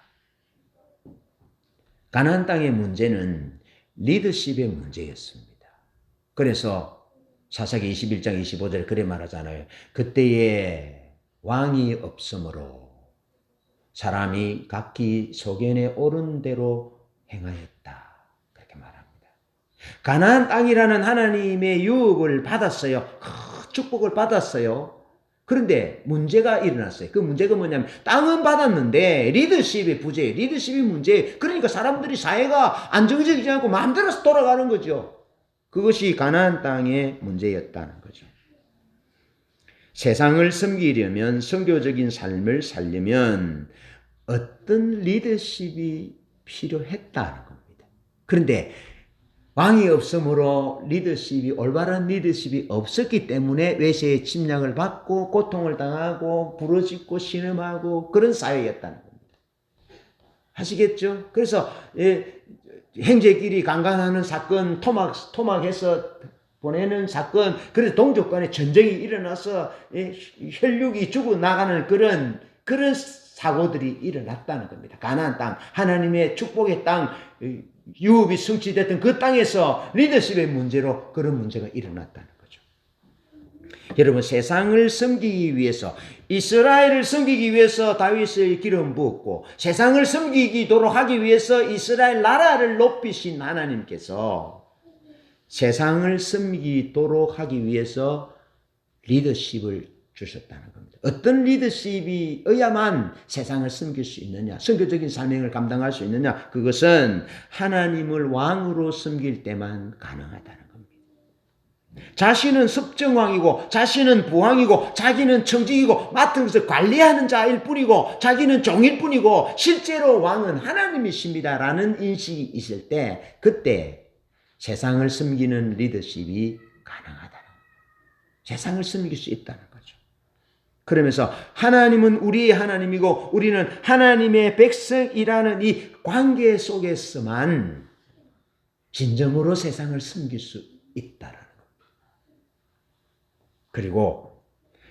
가나안 땅의 문제는 리더십의 문제였습니다. 그래서 사사기 21장 25절 그래 말하잖아요. 그때에 왕이 없으므로 사람이 각기 소견에 옳은 대로 행하였다. 그렇게 말합니다. 가나안 땅이라는 하나님의 유업을 받았어요. 축복을 받았어요. 그런데 문제가 일어났어요. 그 문제가 뭐냐면 땅은 받았는데 리더십의 부재, 리더십이 문제. 그러니까 사람들이 사회가 안정적이지 않고 마음대로 돌아가는 거죠. 그것이 가나안 땅의 문제였다는 거죠. 세상을 섬기려면 선교적인 삶을 살려면 어떤 리더십이 필요했다는 겁니다. 그런데 왕이 없으므로 리더십이 올바른 리더십이 없었기 때문에 외세의 침략을 받고 고통을 당하고 부러지고 신음하고 그런 사회였다는 겁니다. 아시겠죠? 그래서 형제끼리 강간하는 사건, 토막해서 보내는 사건, 그래서 동족 간에 전쟁이 일어나서 혈육이 죽어나가는 그런 사고들이 일어났다는 겁니다. 가나안 땅, 하나님의 축복의 땅, 유업이 성취됐던 그 땅에서 리더십의 문제로 그런 문제가 일어났다는 거죠. 여러분, 세상을 섬기기 위해서, 이스라엘을 섬기기 위해서 다윗을 기름 부었고 세상을 섬기도록 하기 위해서 이스라엘 나라를 높이신 하나님께서 세상을 섬기도록 하기 위해서 리더십을 주셨다는 겁니다. 어떤 리더십이 어야만 세상을 섬길 수 있느냐, 선교적인 사명을 감당할 수 있느냐, 그것은 하나님을 왕으로 섬길 때만 가능하다는 겁니다. 자신은 섭정왕이고 자신은 부왕이고 자기는 청직이고 맡은 것을 관리하는 자일 뿐이고 자기는 종일 뿐이고 실제로 왕은 하나님이십니다라는 인식이 있을 때 그때 세상을 섬기는 리더십이 가능하다는 거예요. 세상을 섬길 수 있다는 거죠. 그러면서 하나님은 우리의 하나님이고 우리는 하나님의 백성이라는 이 관계 속에서만 진정으로 세상을 섬길 수 있다라는 겁니다. 그리고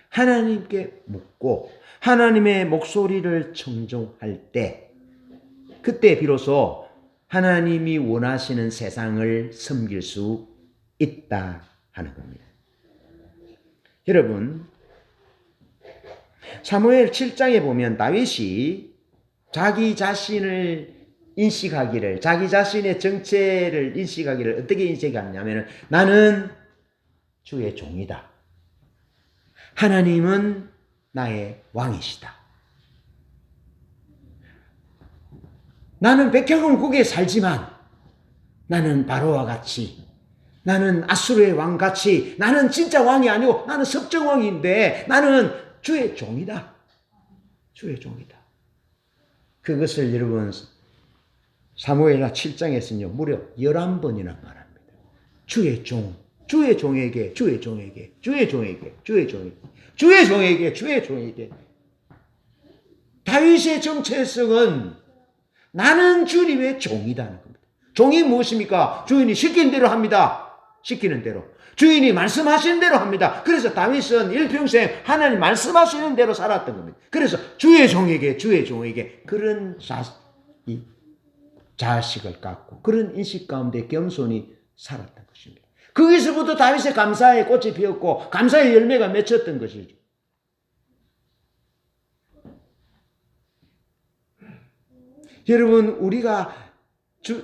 하나님께 묻고 하나님의 목소리를 청종할 때 그때 비로소 하나님이 원하시는 세상을 섬길 수 있다 하는 겁니다. 여러분, 사무엘 7장에 보면 다윗이 자기 자신을 인식하기를, 자기 자신의 정체를 인식하기를 어떻게 인식하냐면 나는 주의 종이다. 하나님은 나의 왕이시다. 나는 백향원국에 살지만 나는 바로와 같이, 나는 아수르의 왕같이, 나는 진짜 왕이 아니고 나는 섭정왕인데 나는 주의 종이다. 주의 종이다. 그것을 여러분 사무엘하 7장에서는요 무려 11번이나 말합니다. 주의 종, 주의 종에게, 주의 종에게, 주의 종에게, 주의 종에게, 주의 종에게, 주의 종에게. 다윗의 정체성은 나는 주님의 종이다는 겁니다. 종이 무엇입니까? 주인이 시킨 대로 합니다. 시키는 대로. 주인이 말씀하시는 대로 합니다. 그래서 다윗은 일평생 하나님 말씀하시는 대로 살았던 겁니다. 그래서 주의 종에게, 주의 종에게 그런 자식을 갖고 그런 인식 가운데 겸손히 살았던 것입니다. 거기서부터 다윗의 감사의 꽃이 피었고 감사의 열매가 맺혔던 것이죠. 여러분, 우리가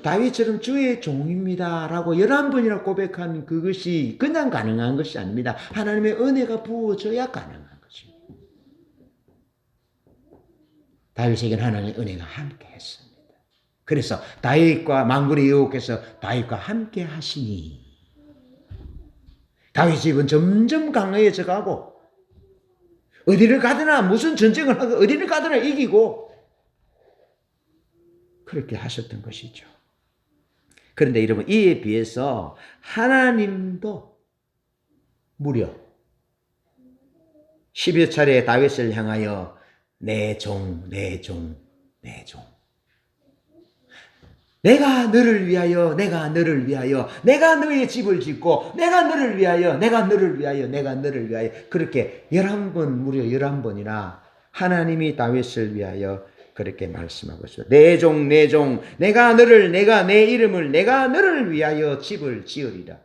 다윗처럼 주의 종입니다라고 11번이나 고백한 그것이 그냥 가능한 것이 아닙니다. 하나님의 은혜가 부어져야 가능한 것입니다. 다윗에게는 하나님의 은혜가 함께 했습니다. 그래서 다윗과 만군의 여호와께서 다윗과 함께 하시니 다윗 집은 점점 강해져 가고 어디를 가더나 무슨 전쟁을 하고 어디를 가더나 이기고 그렇게 하셨던 것이죠. 그런데 여러분, 이에 비해서 하나님도 무려 10여 차례 다윗을 향하여 내 종, 내 종, 내 종. 내가 너를 위하여, 내가 너를 위하여, 내가 너의 집을 짓고, 내가 너를 위하여, 내가 너를 위하여, 내가 너를 위하여. 그렇게 11번, 무려 11번이나 하나님이 다윗을 위하여 그렇게 말씀하고 있어요. 내 종, 내 종, 내가 내 이름을, 내가 너를 위하여 집을 지으리라.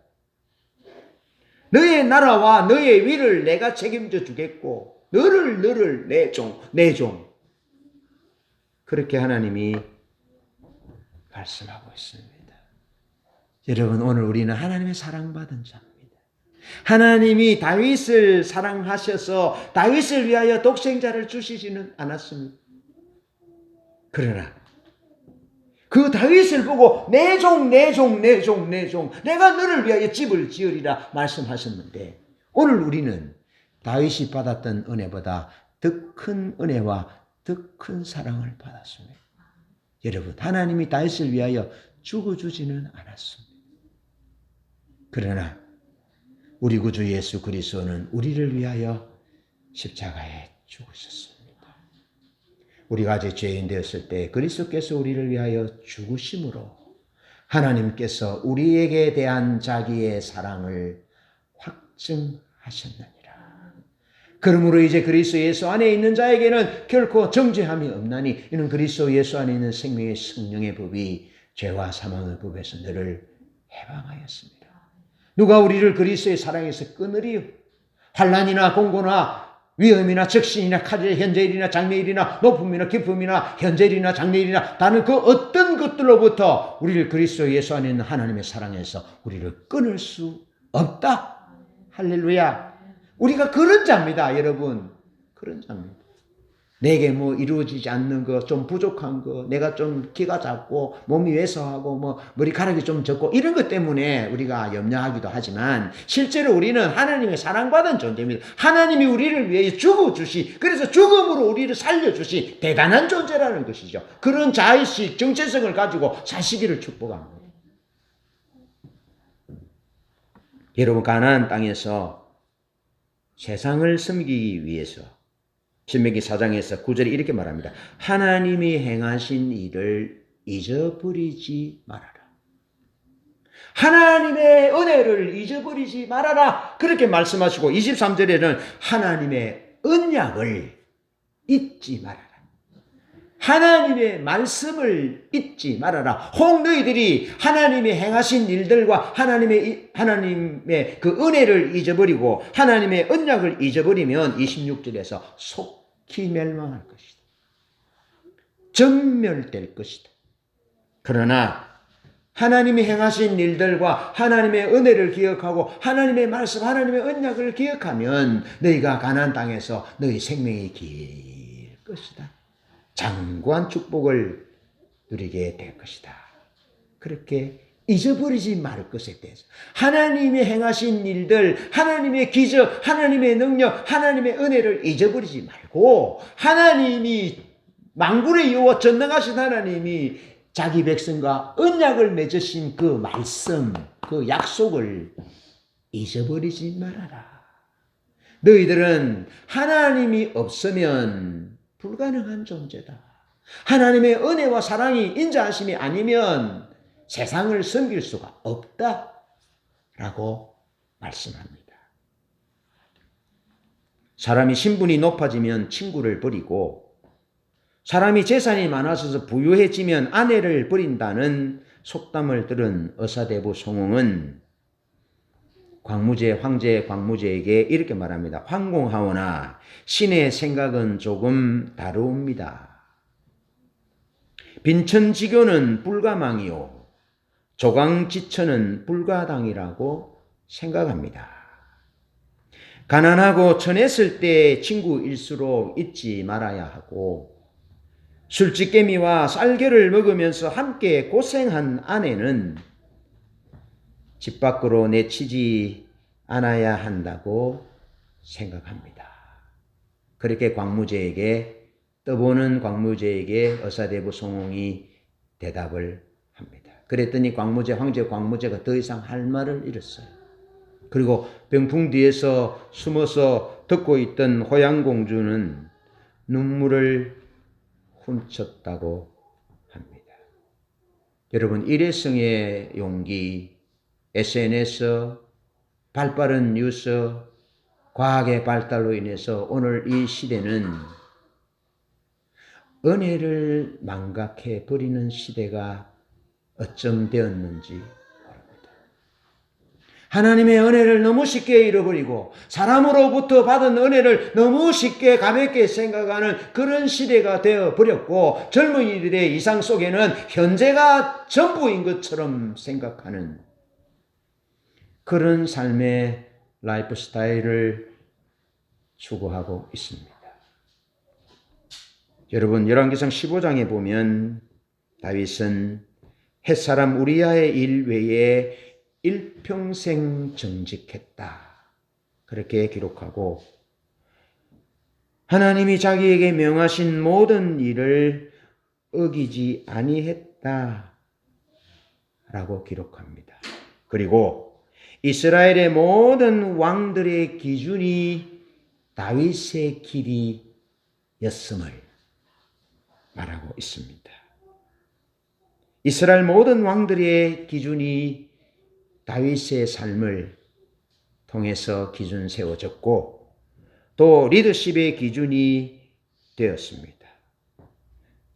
너의 나라와 너의 위를 내가 책임져 주겠고, 너를 내 종, 내 종. 그렇게 하나님이 말씀하고 있습니다. 여러분, 오늘 우리는 하나님의 사랑받은 자입니다. 하나님이 다윗을 사랑하셔서 다윗을 위하여 독생자를 주시지는 않았습니다. 그러나 그 다윗을 보고 내 종, 내 종, 내 종, 내 종, 내가 너를 위하여 집을 지으리라 말씀하셨는데, 오늘 우리는 다윗이 받았던 은혜보다 더 큰 은혜와 더 큰 사랑을 받았습니다. 여러분, 하나님이 다윗을 위하여 죽어주지는 않았습니다. 그러나 우리 구주 예수 그리스도는 우리를 위하여 십자가에 죽으셨습니다. 우리가 아직 죄인 되었을 때 그리스도께서 우리를 위하여 죽으심으로 하나님께서 우리에게 대한 자기의 사랑을 확증하셨느니라. 그러므로 이제 그리스도 예수 안에 있는 자에게는 결코 정죄함이 없나니 이는 그리스도 예수 안에 있는 생명의 성령의 법이 죄와 사망의 법에서 너를 해방하였습니다. 누가 우리를 그리스도의 사랑에서 끊으리요? 환난이나 공고나 위험이나 적신이나 칼이나 현재일이나 장래일이나 높음이나 깊음이나 현재일이나 장래일이나 다른 그 어떤 것들로부터 우리를 그리스도 예수 안에 있는 하나님의 사랑에서 우리를 끊을 수 없다. 할렐루야. 우리가 그런 자입니다, 여러분. 그런 자입니다. 내게 뭐 이루어지지 않는 거, 좀 부족한 거, 내가 좀 키가 작고 몸이 왜소하고 뭐 머리카락이 좀 적고 이런 것 때문에 우리가 염려하기도 하지만 실제로 우리는 하나님의 사랑받은 존재입니다. 하나님이 우리를 위해 죽어주시, 그래서 죽음으로 우리를 살려주시 대단한 존재라는 것이죠. 그런 자의식, 정체성을 가지고 사시기를 축복합니다. 여러분, 가나안 땅에서 세상을 섬기기 위해서 신명기 4장에서 9절에 이렇게 말합니다. 하나님이 행하신 일을 잊어버리지 말아라. 하나님의 은혜를 잊어버리지 말아라. 그렇게 말씀하시고 23절에는 하나님의 언약을 잊지 말아라. 하나님의 말씀을 잊지 말아라. 혹 너희들이 하나님이 행하신 일들과 하나님의 그 은혜를 잊어버리고 하나님의 언약을 잊어버리면 26절에서 속히 멸망할 것이다. 전멸될 것이다. 그러나 하나님이 행하신 일들과 하나님의 은혜를 기억하고 하나님의 말씀, 하나님의 언약을 기억하면 너희가 가나안 땅에서 너희 생명이 길 것이다. 장구한 축복을 누리게 될 것이다. 그렇게 잊어버리지 말 것에 대해서 하나님이 행하신 일들, 하나님의 기적, 하나님의 능력, 하나님의 은혜를 잊어버리지 말고 하나님이 만군의 여호와 전능하신 하나님이 자기 백성과 언약을 맺으신 그 말씀, 그 약속을 잊어버리지 말아라. 너희들은 하나님이 없으면 불가능한 존재다. 하나님의 은혜와 사랑이 인자하심이 아니면 세상을 섬길 수가 없다. 라고 말씀합니다. 사람이 신분이 높아지면 친구를 버리고 사람이 재산이 많아져서 부유해지면 아내를 버린다는 속담을 들은 의사대부 송홍은 황제 광무제에게 이렇게 말합니다. 황공하오나 신의 생각은 조금 다릅니다. 빈천지교는 불가망이요 조강지천은 불가당이라고 생각합니다. 가난하고 천했을 때 친구일수록 잊지 말아야 하고 술집개미와 쌀겨를 먹으면서 함께 고생한 아내는 집 밖으로 내치지 않아야 한다고 생각합니다. 그렇게 떠보는 광무제에게 의사대부 송홍이 대답을 합니다. 그랬더니 황제 광무제가 더 이상 할 말을 잃었어요. 그리고 병풍 뒤에서 숨어서 듣고 있던 호양공주는 눈물을 훔쳤다고 합니다. 여러분, 일회성의 용기, SNS, 발빠른 뉴스, 과학의 발달로 인해서 오늘 이 시대는 은혜를 망각해 버리는 시대가 어쩜 되었는지 모릅니다. 하나님의 은혜를 너무 쉽게 잃어버리고 사람으로부터 받은 은혜를 너무 쉽게 가볍게 생각하는 그런 시대가 되어버렸고 젊은이들의 이상 속에는 현재가 전부인 것처럼 생각하는 그런 삶의 라이프 스타일을 추구하고 있습니다. 여러분, 열왕기상 15장에 보면 다윗은 햇사람 우리야의 일 외에 일평생 정직했다. 그렇게 기록하고 하나님이 자기에게 명하신 모든 일을 어기지 아니했다. 라고 기록합니다. 그리고 이스라엘의 모든 왕들의 기준이 다윗의 길이였음을 말하고 있습니다. 이스라엘 모든 왕들의 기준이 다윗의 삶을 통해서 기준 세워졌고 또 리더십의 기준이 되었습니다.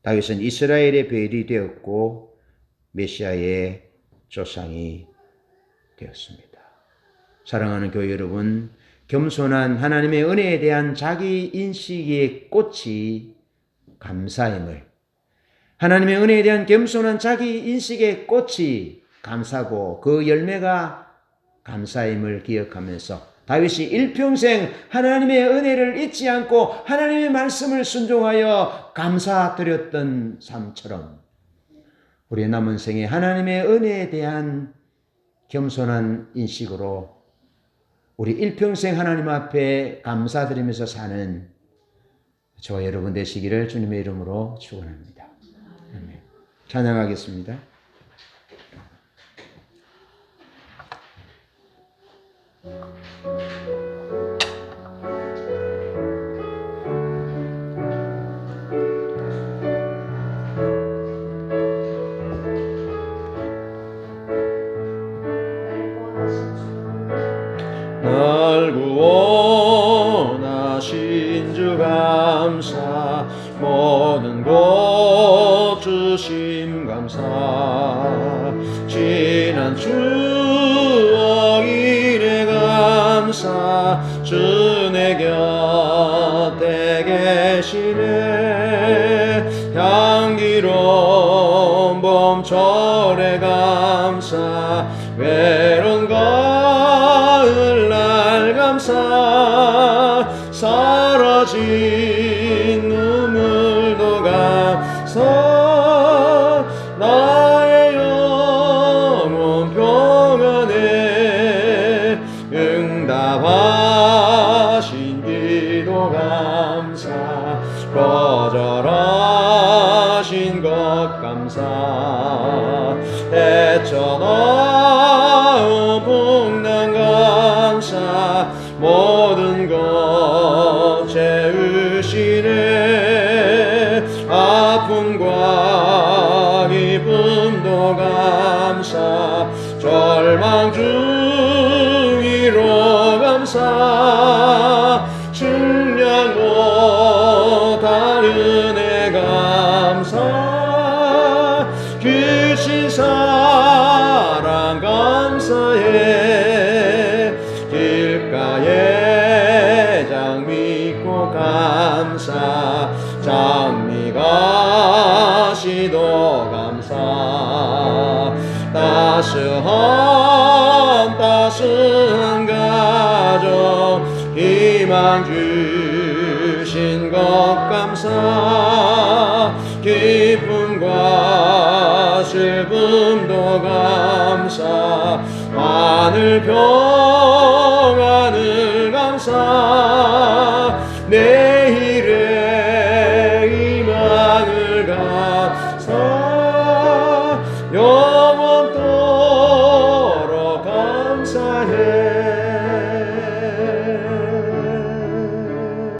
다윗은 이스라엘의 벨이 되었고 메시아의 조상이 되었습니다. 사랑하는 교회 여러분, 겸손한 하나님의 은혜에 대한 자기 인식의 꽃이 감사임을, 하나님의 은혜에 대한 겸손한 자기 인식의 꽃이 감사고 그 열매가 감사임을 기억하면서 다윗이 일평생 하나님의 은혜를 잊지 않고 하나님의 말씀을 순종하여 감사드렸던 삶처럼 우리의 남은 생에 하나님의 은혜에 대한 겸손한 인식으로 우리 일평생 하나님 앞에 감사드리면서 사는 저와 여러분 되시기를 주님의 이름으로 축원합니다. 아멘. 찬양하겠습니다. 날 구원하신 주 감사, 모든 것 주심 감사, 지난 추억 이래 감사, 주 내 곁에 계시네. 향기로운 봄철에 감사, 외로운 가을날 감사, 사라진 눈물도 감사, 나의 영혼 평안에 응답하신 기도 감사, 거절하신 것 감사, 헤쳐나온 풍랑 감사, 모든 것 채우시네. 아픔과 기쁨도 감사, 절망 중이로 감사, 증량 못한 은혜 감사, 주신 사랑 감사해. 길가에 장미 꽃 감사, 장미가 시도 소망 주신 것 감사 기쁨과 슬픔도 감사 하늘 평안을 감사 내일의 희망을 감사